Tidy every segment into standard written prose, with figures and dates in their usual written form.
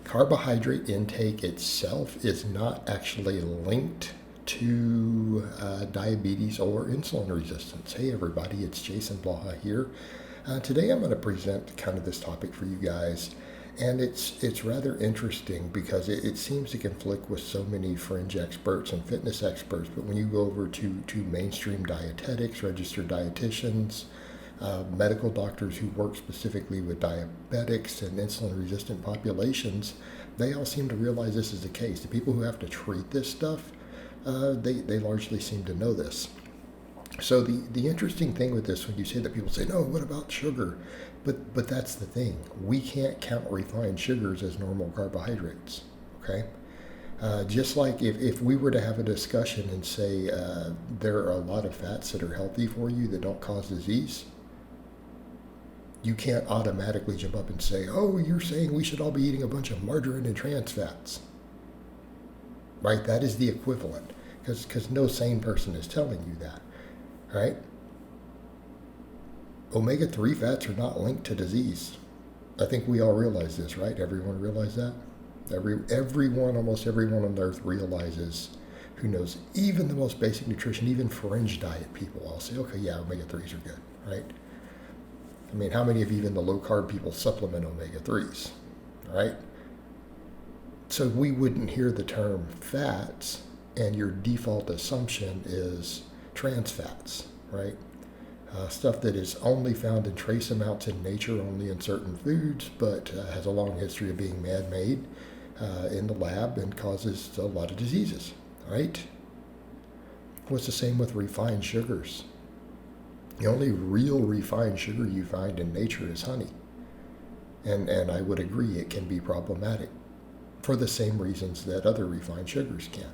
Carbohydrate intake itself is not actually linked to diabetes or insulin resistance. Hey everybody, it's Jason Blaha here. Today I'm going to present kind of this topic for you guys, and it's rather interesting because it seems to conflict with so many fringe experts and fitness experts. But when you go over to mainstream dietetics, registered dietitians, medical doctors who work specifically with diabetics and insulin-resistant populations, they all seem to realize this is the case. The people who have to treat this stuff, they largely seem to know this. So the interesting thing with this, when you say that, people say, no, what about sugar? But that's the thing. We can't count refined sugars as normal carbohydrates, okay? Just like if we were to have a discussion and say there are a lot of fats that are healthy for you that don't cause disease, you can't automatically jump up and say, oh, you're saying we should all be eating a bunch of margarine and trans fats. Right? That is the equivalent, because no sane person is telling you that. Right? Omega-3 fats are not linked to disease. I think we all realize this, right? Everyone realize that? Almost everyone on earth realizes, who knows even the most basic nutrition, even fringe diet people all say, okay, yeah, omega-3s are good, right? I mean, how many of even the low-carb people supplement omega-3s, right? So we wouldn't hear the term fats, and your default assumption is trans fats, right? Stuff that is only found in trace amounts in nature, only in certain foods, but has a long history of being man-made in the lab and causes a lot of diseases, right? Well, it's the same with refined sugars. The only real refined sugar you find in nature is honey. And I would agree it can be problematic for the same reasons that other refined sugars can.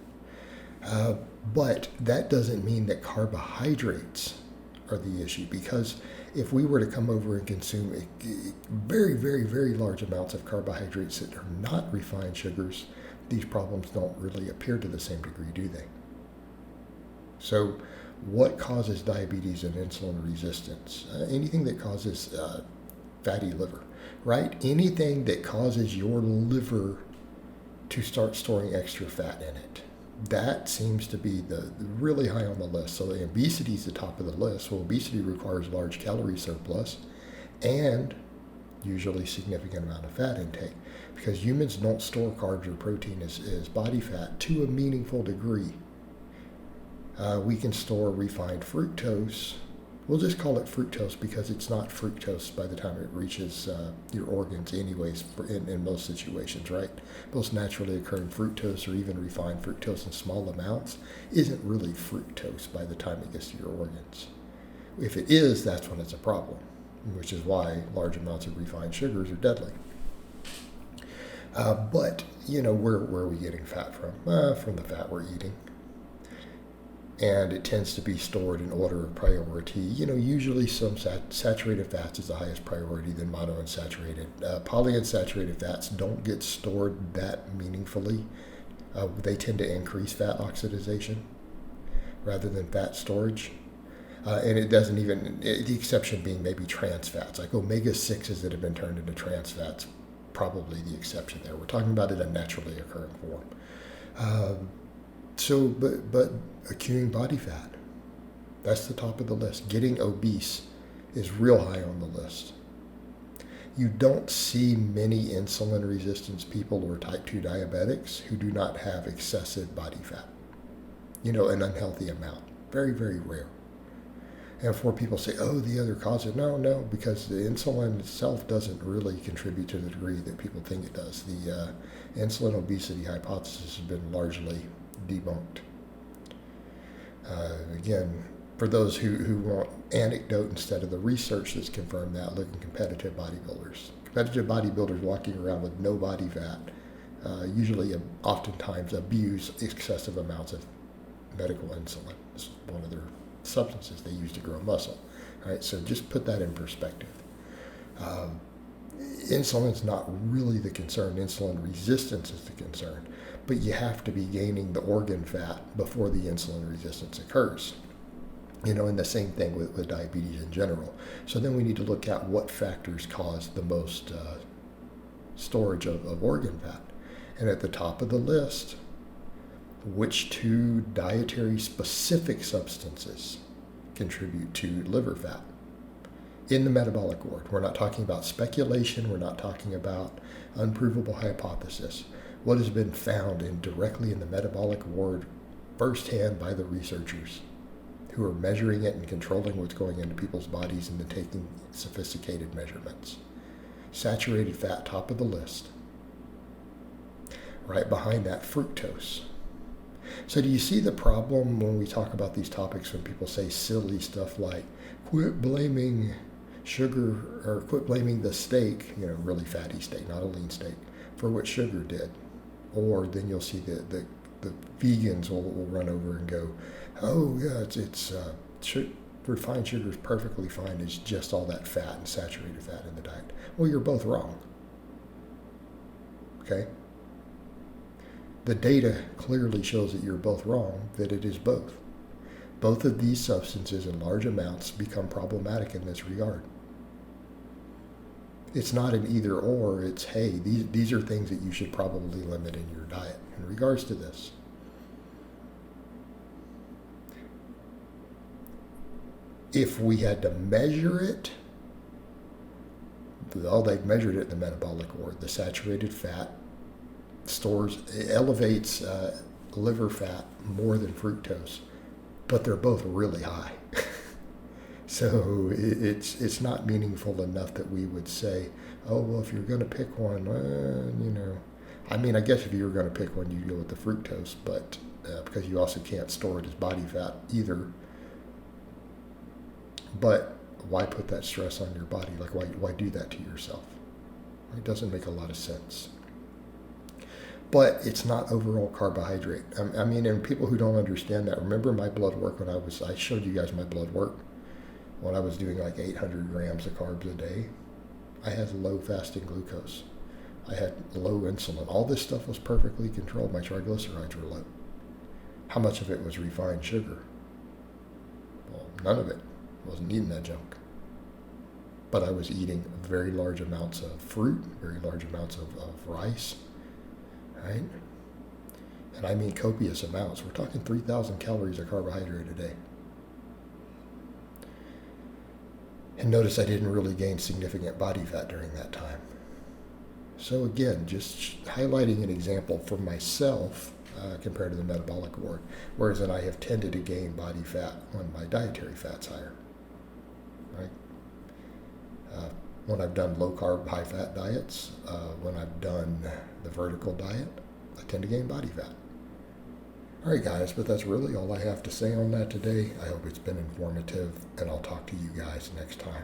But that doesn't mean that carbohydrates are the issue, because if we were to come over and consume very, very, very large amounts of carbohydrates that are not refined sugars, these problems don't really appear to the same degree, do they? So what causes diabetes and insulin resistance? Anything that causes fatty liver, right? Anything that causes your liver to start storing extra fat in it. That seems to be the really high on the list. So obesity is the top of the list. Well, obesity requires large calorie surplus and usually significant amount of fat intake, because humans don't store carbs or protein as body fat to a meaningful degree. We can store refined fructose. We'll just call it fructose because it's not fructose by the time it reaches your organs anyways in most situations, right? Most naturally occurring fructose, or even refined fructose in small amounts, isn't really fructose by the time it gets to your organs. If it is, that's when it's a problem, which is why large amounts of refined sugars are deadly. But, where are we getting fat from? From the fat we're eating. And it tends to be stored in order of priority. Usually some saturated fats is the highest priority, then monounsaturated. Polyunsaturated fats don't get stored that meaningfully. They tend to increase fat oxidation rather than fat storage. And it doesn't even, the exception being maybe trans fats, like omega-6s that have been turned into trans fats, probably the exception there. We're talking about it in a naturally occurring form. But accumulating body fat, that's the top of the list. Getting obese is real high on the list. You don't see many insulin resistance people or type 2 diabetics who do not have excessive body fat, an unhealthy amount. Very, very rare. And for people say, oh, the other cause it. No, because the insulin itself doesn't really contribute to the degree that people think it does. The insulin obesity hypothesis has been largely debunked. Again, for those who want anecdote instead of the research that's confirmed that, look at competitive bodybuilders. Competitive bodybuilders walking around with no body fat usually oftentimes abuse excessive amounts of medical insulin. It's one of their substances they use to grow muscle. All right, so just put that in perspective. Insulin's not really the concern. Insulin resistance is the concern. But you have to be gaining the organ fat before the insulin resistance occurs. And the same thing with diabetes in general. So then we need to look at what factors cause the most storage of organ fat. And at the top of the list, which two dietary specific substances contribute to liver fat in the metabolic ward? We're not talking about speculation. We're not talking about unprovable hypothesis. What has been found directly in the metabolic ward firsthand by the researchers who are measuring it and controlling what's going into people's bodies and then taking sophisticated measurements. Saturated fat, top of the list. Right behind that, fructose. So do you see the problem when we talk about these topics when people say silly stuff like, quit blaming sugar, or quit blaming the steak, really fatty steak, not a lean steak, for what sugar did? Or then you'll see the vegans will run over and go, oh yeah, refined sugar is perfectly fine. It's just all that fat and saturated fat in the diet. Well, you're both wrong. Okay? The data clearly shows that you're both wrong, that it is both. Both of these substances in large amounts become problematic in this regard. It's not an either or, it's, hey, these are things that you should probably limit in your diet in regards to this. If we had to measure it, they've measured it in the metabolic ward. The saturated fat elevates liver fat more than fructose, but they're both really high. So it's not meaningful enough that we would say, oh, well, if you're going to pick one, I guess if you were going to pick one, you'd go with the fructose, but because you also can't store it as body fat either. But why put that stress on your body? Like, why do that to yourself? It doesn't make a lot of sense. But it's not overall carbohydrate. And people who don't understand that, remember my blood work I showed you guys my blood work when I was doing like 800 grams of carbs a day. I had low fasting glucose. I had low insulin. All this stuff was perfectly controlled. My triglycerides were low. How much of it was refined sugar? Well, none of it. I wasn't eating that junk. But I was eating very large amounts of fruit, very large amounts of rice, right? And I mean copious amounts. We're talking 3,000 calories of carbohydrate a day. And notice I didn't really gain significant body fat during that time. So again, just highlighting an example for myself compared to the metabolic ward, whereas then I have tended to gain body fat when my dietary fat's higher. Right? When I've done low carb, high fat diets, when I've done the vertical diet, I tend to gain body fat. All right, guys, but that's really all I have to say on that today. I hope it's been informative, and I'll talk to you guys next time.